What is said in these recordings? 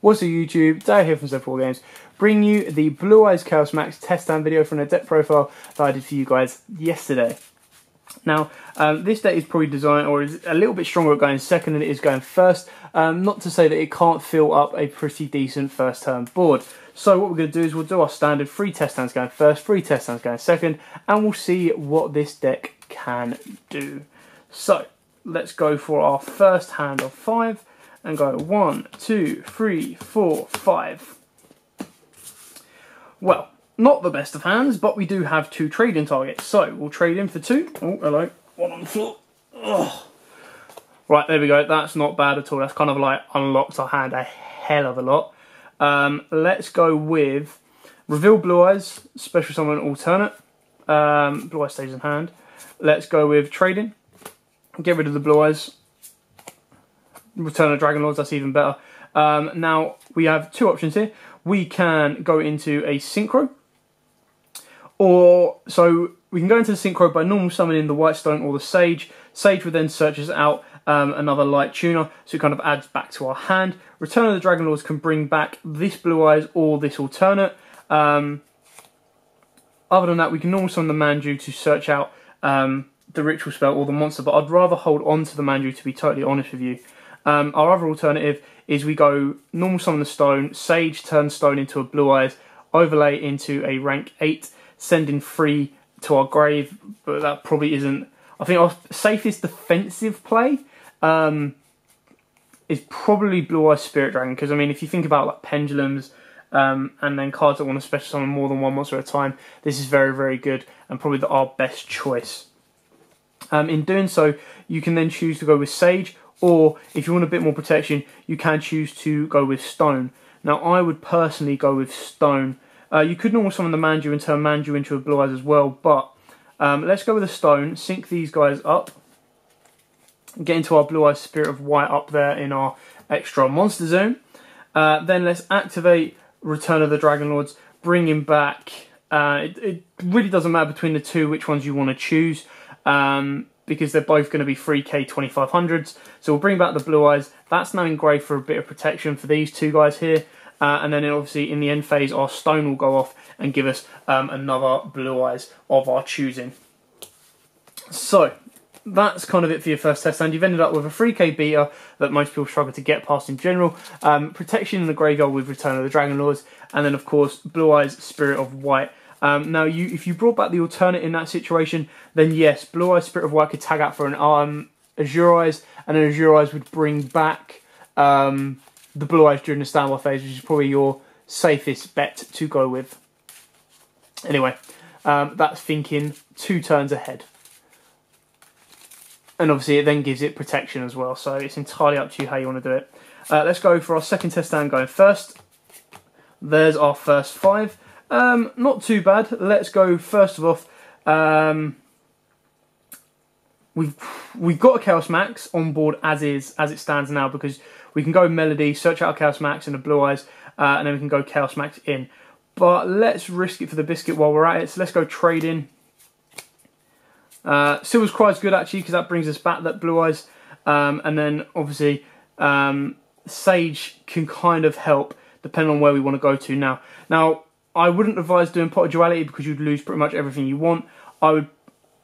What's up YouTube, Dale here from Zephyr Wargames, bringing you the Blue Eyes Chaos Max test stand video from a deck profile that I did for you guys yesterday. Now, this deck is probably designed, or is a little bit stronger at going second than it is going first. Not to say that it can't fill up a pretty decent first turn board. So what we're going to do is we'll do our standard 3 test stands going first, 3 test stands going second, and we'll see what this deck can do. So, let's go for our first hand of 5. And go 1, 2, 3, 4, 5. Well, not the best of hands, but we do have 2 trading targets. So we'll trade in for 2. Oh, hello. 1 on the floor. Ugh. Right, there we go. That's not bad at all. That's kind of like unlocked our hand a hell of a lot. Let's go with reveal Blue Eyes, special summon alternate. Blue Eyes stays in hand. Let's go with trading. Get rid of the Blue Eyes. Return of Dragon Lords, that's even better. Now, we have 2 options here. We can go into a Synchro. So we can go into the Synchro by normal summoning the White Stone or the Sage. Sage would then search us out another Light Tuner, so it kind of adds back to our hand. Return of the Dragon Lords can bring back this Blue Eyes or this alternate. Other than that, we can normal summon the Manju to search out the Ritual Spell or the monster, but I'd rather hold on to the Manju, to be totally honest with you. Our other alternative is we go normal summon the stone, Sage turn stone into a Blue Eyes, overlay into a rank 8, sending 3 to our grave, but that probably isn't. I think our safest defensive play is probably Blue Eyes Spirit Dragon, because I mean, if you think about like pendulums and then cards that want to special summon more than 1 monster at a time, this is very, very good and probably our best choice. In doing so, you can then choose to go with Sage. Or, if you want a bit more protection, you can choose to go with Stone. Now, I would personally go with Stone. You could normal summon the Manju and turn Manju into a Blue Eyes as well, but let's go with a Stone, sync these guys up, get into our Blue Eyes Spirit of White up there in our extra monster zone. Then let's activate Return of the Dragon Lords, bring him back. It really doesn't matter between the 2 which ones you want to choose. Because they're both going to be 3k 2500s. So we'll bring back the Blue Eyes. That's now engraved for a bit of protection for these 2 guys here. And then obviously in the end phase, our Stone will go off and give us another Blue Eyes of our choosing. So that's kind of it for your first test stand. You've ended up with a 3k beater that most people struggle to get past in general. Protection in the graveyard with Return of the Dragon Lords. And then of course, Blue Eyes Spirit of White. Now, if you brought back the alternate in that situation, then yes, Blue Eyes Spirit of White could tag out for an Azure Eyes, and then Azure Eyes would bring back the Blue Eyes during the standby phase, which is probably your safest bet to go with. Anyway, that's thinking 2 turns ahead. And obviously it then gives it protection as well, so it's entirely up to you how you want to do it. Let's go for our second test stand going first. There's our first 5. Not too bad. Let's go first of all. We've got a Chaos Max on board as it stands now, because we can go Melody, search out a Chaos Max and a Blue Eyes, and then we can go Chaos Max in. But let's risk it for the biscuit while we're at it. So let's go trading. Silver's Cry is good actually, because that brings us back that Blue Eyes, and then obviously Sage can kind of help depending on where we want to go to now. I wouldn't advise doing Pot of Duality because you'd lose pretty much everything you want. I would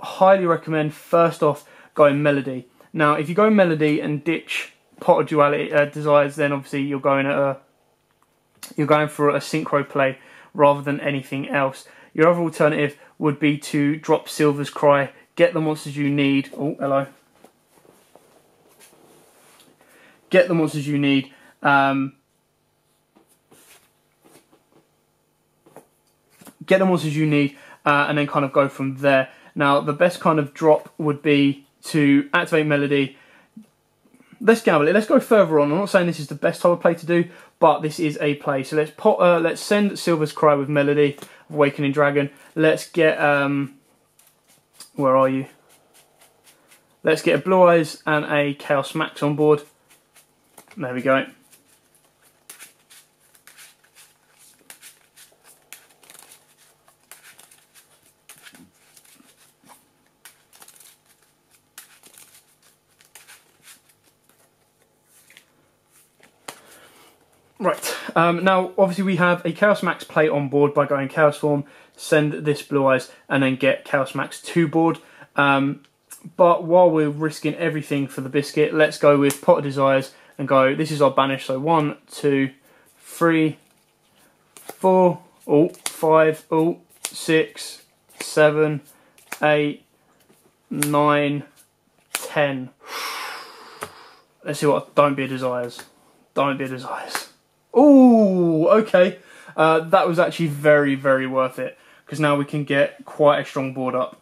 highly recommend first off going Melody. Now, if you go Melody and ditch Pot of Duality Desires, then obviously you're going for a Synchro play rather than anything else. Your other alternative would be to drop Silver's Cry, get the monsters you need. Oh, hello. Get the monsters you need. Get the monsters you need, and then kind of go from there. Now, the best kind of drop would be to activate Melody. Let's gamble it. Let's go further on. I'm not saying this is the best type of play to do, but this is a play. So let's send Silver's Cry with Melody, Awakening Dragon. Let's get where are you? Let's get a Blue Eyes and a Chaos Max on board. There we go. Right, Now, obviously, we have a Chaos Max plate on board by going Chaos Form, send this Blue Eyes, and then get Chaos Max to board. But while we're risking everything for the biscuit, let's go with Pot of Desires and go, this is our banish. So 1, 2, 3, 4, 5, 6, 7, 8, 9, 10. Let's see what, don't be a Desires. Don't be a Desires. Ooh, okay. That was actually very, very worth it, because now we can get quite a strong board up.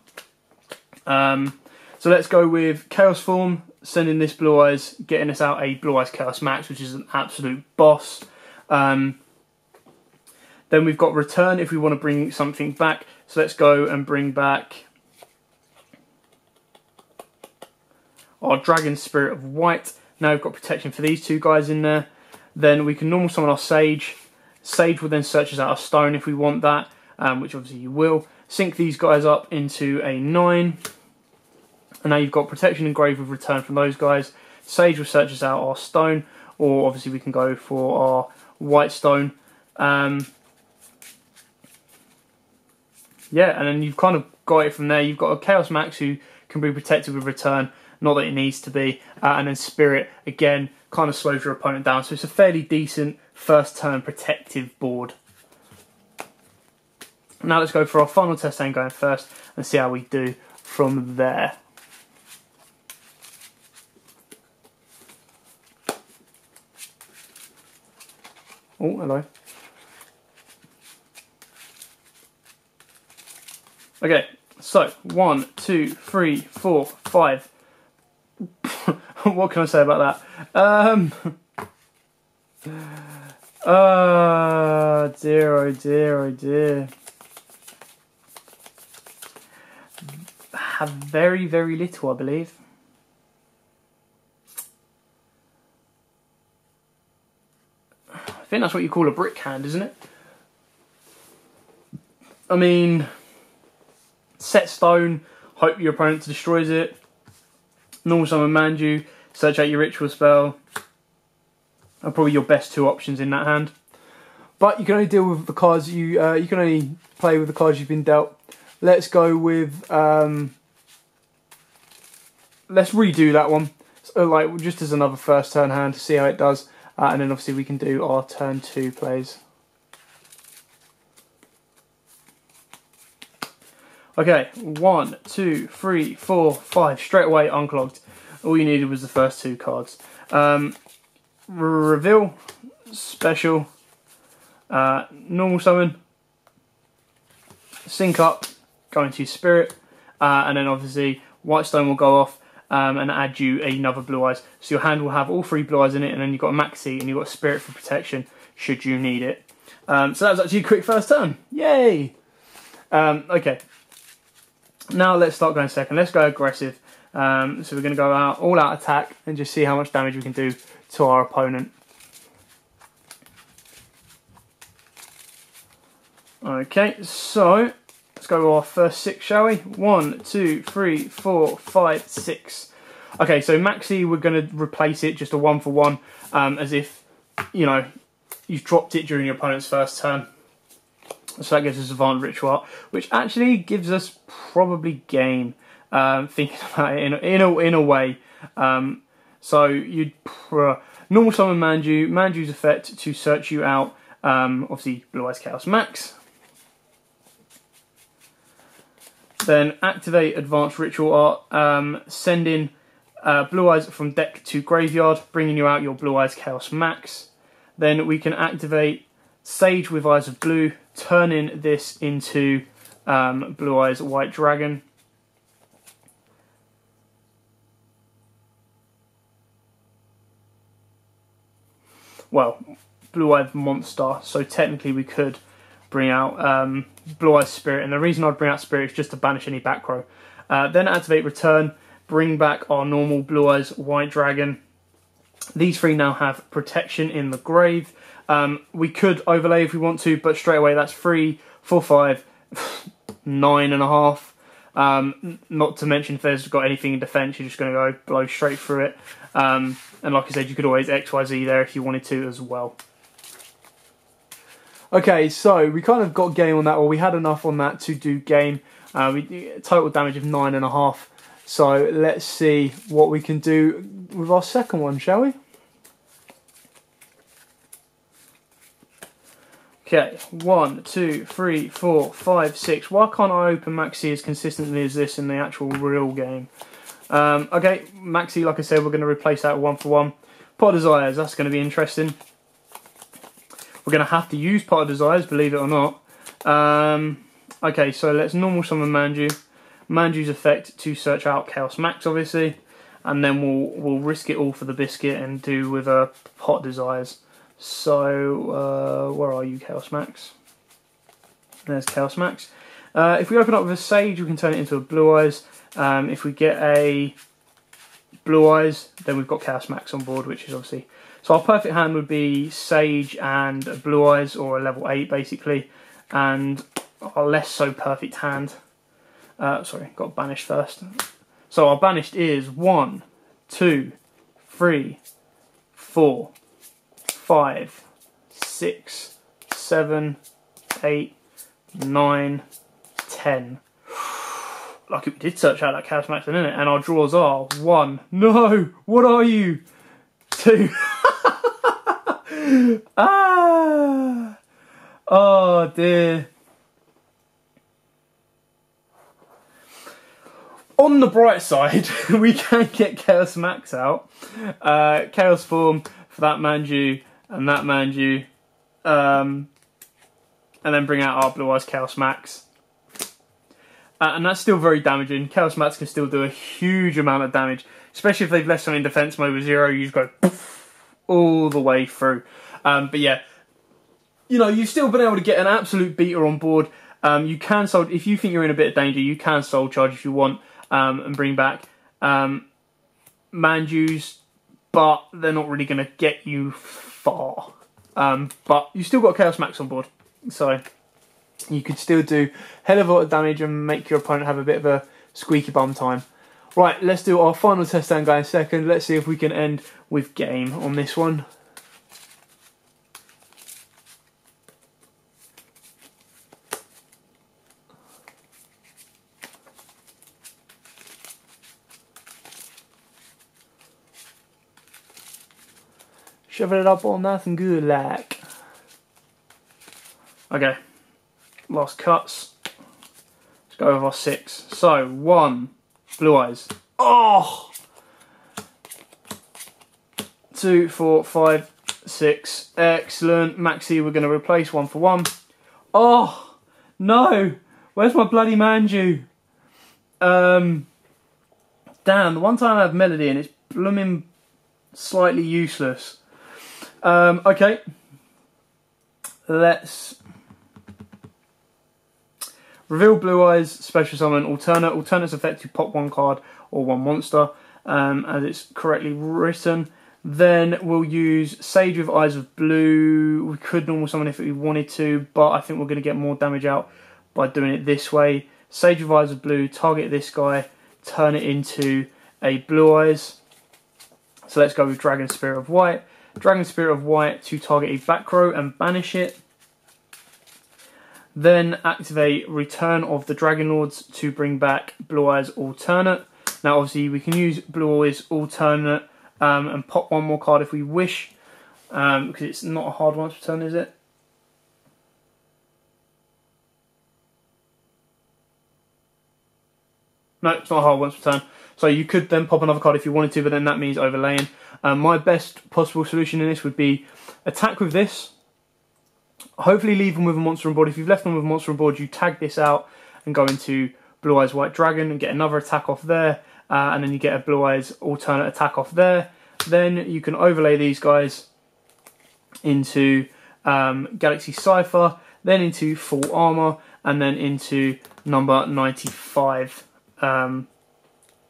So let's go with Chaos Form, sending this Blue Eyes, getting us out a Blue Eyes Chaos Max, which is an absolute boss. Then we've got Return if we want to bring something back. So let's go and bring back our Dragon Spirit of White. Now we've got protection for these two guys in there. Then we can normal summon our Sage. Sage will then search us out a stone if we want that, which obviously you will. Sync these guys up into a 9. And now you've got protection and grave with Return from those guys. Sage will search us out our stone, or obviously we can go for our white stone. Yeah, and then you've kind of got it from there. You've got a Chaos Max who can be protected with Return, not that it needs to be, and then Spirit, again, kind of slows your opponent down. So it's a fairly decent first turn protective board. Now let's go for our final test hand going first and see how we do from there. Oh, hello. Okay, so 1, 2, 3, 4, 5. What can I say about that? Dear, oh dear, oh dear. Have very, very little, I believe. I think that's what you call a brick hand, isn't it? I mean, set stone, hope your opponent destroys it. Normal summon Manju, search out your ritual spell. Are probably your best two options in that hand. But you can only deal with the cards you can only play with the cards you've been dealt. Let's go with let's redo that one. So, like, just as another first turn hand to see how it does. And then obviously we can do our turn 2 plays. Okay, 1, 2, 3, 4, 5. Straight away unclogged. All you needed was the first 2 cards. Reveal, special, normal summon, sync up, go into Spirit, and then obviously White Stone will go off. And add you another Blue Eyes. So your hand will have all 3 Blue Eyes in it, and then you've got a Maxi and you've got a Spirit for protection should you need it. So that was actually a quick first turn. Yay! Okay. Now let's start going second. Let's go aggressive. So we're going to go out, all out attack, and just see how much damage we can do to our opponent. Okay, so let's go with our first 6, shall we? 1, 2, 3, 4, 5, 6. Okay, so Maxi, we're going to replace it, just a 1-for-1, as if, you know, you've dropped it during your opponent's first turn. So that gives us Advanced Ritual Art, which actually gives us probably game, thinking about it in a way. So you'd normal summon Manju, Manju's effect to search you out, obviously Blue Eyes Chaos Max. Then activate Advanced Ritual Art, send in Blue Eyes from deck to graveyard, bringing you out your Blue Eyes Chaos Max. Then we can activate Sage with Eyes of Blue, turning this into Blue Eyes White Dragon. Well, Blue Eyes Monster, so technically we could bring out Blue Eyes Spirit, and the reason I'd bring out Spirit is just to banish any back row. Then activate Return, bring back our normal Blue Eyes White Dragon. These 3 now have protection in the grave. We could overlay if we want to, but straight away that's 3, 4, 5, 9.5. Not to mention if there's got anything in defense, you're just going to go blow straight through it. And like I said, you could always XYZ there if you wanted to as well. Okay, so we kind of got game on that, or we had enough on that to do game. We total damage of 9.5. So let's see what we can do with our second one, shall we? Okay, 1, 2, 3, 4, 5, 6. Why can't I open Maxi as consistently as this in the actual real game? Okay, Maxi, like I said, we're going to replace that 1-for-1. Pot of Desires, that's going to be interesting. We're going to have to use Pot of Desires, believe it or not. Okay, so let's normal summon Manju. Manju's effect to search out Chaos Max, obviously. And then we'll risk it all for the biscuit and do with a Pot of Desires. So, where are you, Chaos Max? There's Chaos Max. If we open up with a Sage, we can turn it into a Blue Eyes. If we get a Blue Eyes, then we've got Chaos Max on board, which is obviously... So our perfect hand would be Sage and a Blue Eyes, or a level 8, basically. And our less so perfect hand... sorry, got banished first. So our banished is 1, 2, 3, 4... 5, 6, 7, 8, 9, 10. Lucky we did search out that Chaos Max, didn't it? And our draws are 1. No! What are you? 2. Ah! Oh dear. On the bright side, we can get Chaos Max out. Chaos Form for that Manju. And that Manju, and then bring out our Blue Eyes Chaos Max. And that's still very damaging. Chaos Max can still do a huge amount of damage, especially if they've left something in defense mode with 0, you just go poof, all the way through. But yeah, you know, you've still been able to get an absolute beater on board. You can soul, if you think you're in a bit of danger, you can soul charge if you want, and bring back Manjus, but they're not really going to get you far. But you still got Chaos Max on board, so you could still do hell of a lot of damage and make your opponent have a bit of a squeaky bum time. Right, let's do our final test down guy in a second. Let's see if we can end with game on this one. Shoving it up all nice and good like. Okay, last cuts. Let's go over our 6. So, 1, Blue Eyes. Oh! 2, 4, 5, 6. Excellent. Maxi, we're going to replace 1-for-1. Oh! No! Where's my bloody Manju? Damn, the one time I have Melody and it's blooming slightly useless. Okay, let's reveal Blue Eyes, special summon, alternate's effect to pop 1 card or 1 monster, as it's correctly written. Then we'll use Sage with Eyes of Blue. We could normal summon if we wanted to, but I think we're going to get more damage out by doing it this way. Sage with Eyes of Blue, target this guy, turn it into a Blue Eyes. So let's go with Dragon Spirit of White. Dragon Spirit of White to target a back row and banish it. Then activate Return of the Dragon Lords to bring back Blue Eyes Alternate. Now obviously we can use Blue Eyes Alternate and pop 1 more card if we wish, because it's not a hard once per turn, is it? No, it's not a hard once per turn. So you could then pop another card if you wanted to, but then that means overlaying. My best possible solution in this would be attack with this. Hopefully leave them with a monster on board. If you've left them with a monster on board, you tag this out and go into Blue Eyes White Dragon and get another attack off there. And then you get a Blue Eyes alternate attack off there. Then you can overlay these guys into Galaxy Cypher, then into Full Armor, and then into number 95. And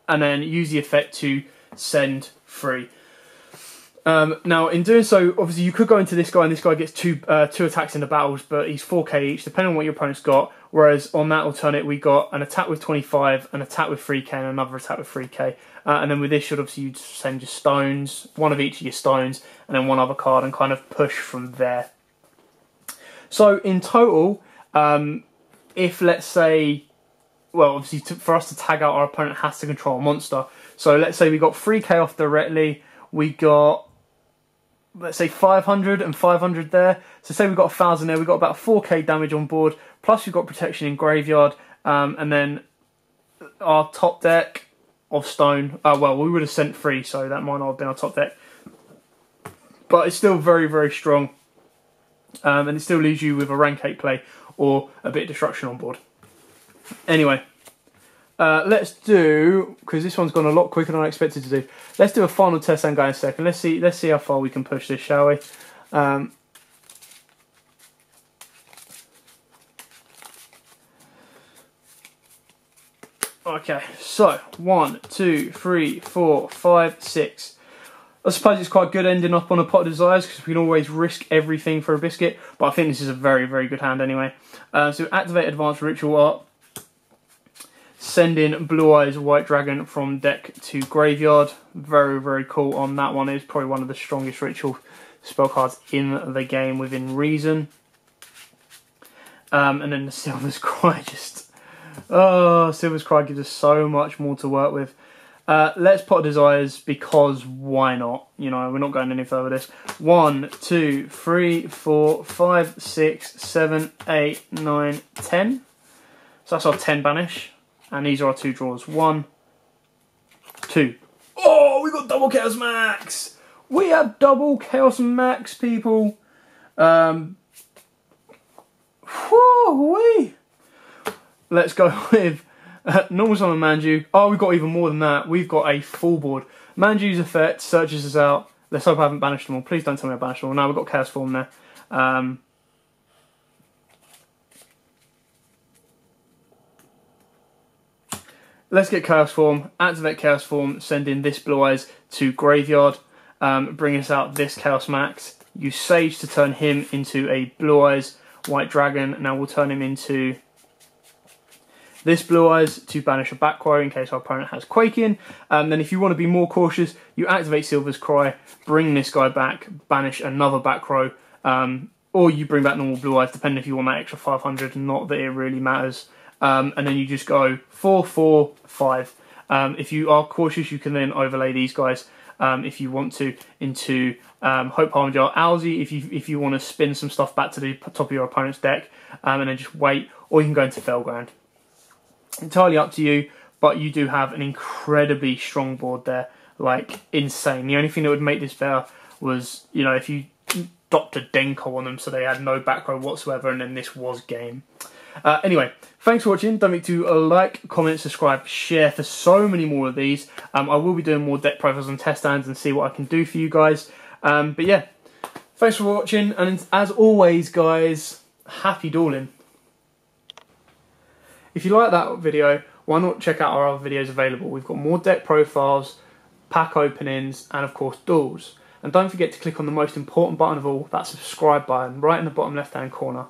then use the effect to send free. Now, in doing so, obviously you could go into this guy, and this guy gets two attacks in the battles, but he's 4k each, depending on what your opponent's got. Whereas on that alternate, we got an attack with 25, an attack with 3k, and another attack with 3k. And then with this, obviously you'd send your stones, one of each of your stones, and then one other card, and kind of push from there. So in total, if let's say, well, obviously for us to tag out, our opponent has to control a monster. So let's say we got 3 chaos directly, we got, let's say 500 and 500 there. So say we've got 1,000 there, we've got about 4k damage on board, plus we've got protection in graveyard, and then our top deck of stone, well, we would have sent 3, so that might not have been our top deck. But it's still very, very strong. And it still leaves you with a rank 8 play or a bit of destruction on board. Anyway, let's do, because this one's gone a lot quicker than I expected to do. Let's do a final test and go in a second. Let's see how far we can push this, shall we? Okay, so 1, 2, 3, 4, 5, 6. I suppose it's quite good ending up on a Pot of Desires because we can always risk everything for a biscuit, but I think this is a very, very good hand anyway. So activate Advanced Ritual Art, send in Blue Eyes White Dragon from deck to graveyard. Very, very cool on that one. It's probably one of the strongest ritual spell cards in the game within reason. And then the Silver's Cry just... Oh, Silver's Cry gives us so much more to work with. Let's Pot of Desires because why not? You know, we're not going any further with this. 1, 2, 3, 4, 5, 6, 7, 8, 9, 10. So that's our 10 banish. And these are our 2 draws. 1, 2. Oh, we got double Chaos Max! We have double Chaos Max, people. Whoo-wee. Let's go with normal summon Manju. Oh, we've got even more than that. We've got a full board. Manju's effect searches us out. Let's hope I haven't banished them all. Please don't tell me I banished them all. No, we've got Chaos Form there. Let's get Chaos Form. Activate Chaos Form. Send in this Blue Eyes to graveyard. Bring us out this Chaos Max. Use Sage to turn him into a Blue Eyes White Dragon. Now we'll turn him into this Blue Eyes to banish a back row in case our opponent has Quaking. Then if you want to be more cautious, you activate Silver's Cry, bring this guy back, banish another back row, or you bring back normal Blue Eyes, depending if you want that extra 500, not that it really matters. And then you just go 4, 4, 5. If you are cautious, you can then overlay these guys, if you want to, into Hope Harbinger, Owlsy, if you want to spin some stuff back to the top of your opponent's deck, and then just wait, or you can go into Fellground. Entirely up to you, but you do have an incredibly strong board there, like insane. The only thing that would make this better was, you know, if you dropped a Denko on them so they had no back row whatsoever, and then this was game. Anyway, thanks for watching. Don't forget to like, comment, subscribe, share for so many more of these. I will be doing more deck profiles and test stands and see what I can do for you guys. But yeah, thanks for watching, and as always, guys, happy dueling. If you like that video, why not check out our other videos available? We've got more deck profiles, pack openings, and of course duels. And don't forget to click on the most important button of all, that subscribe button, right in the bottom left hand corner.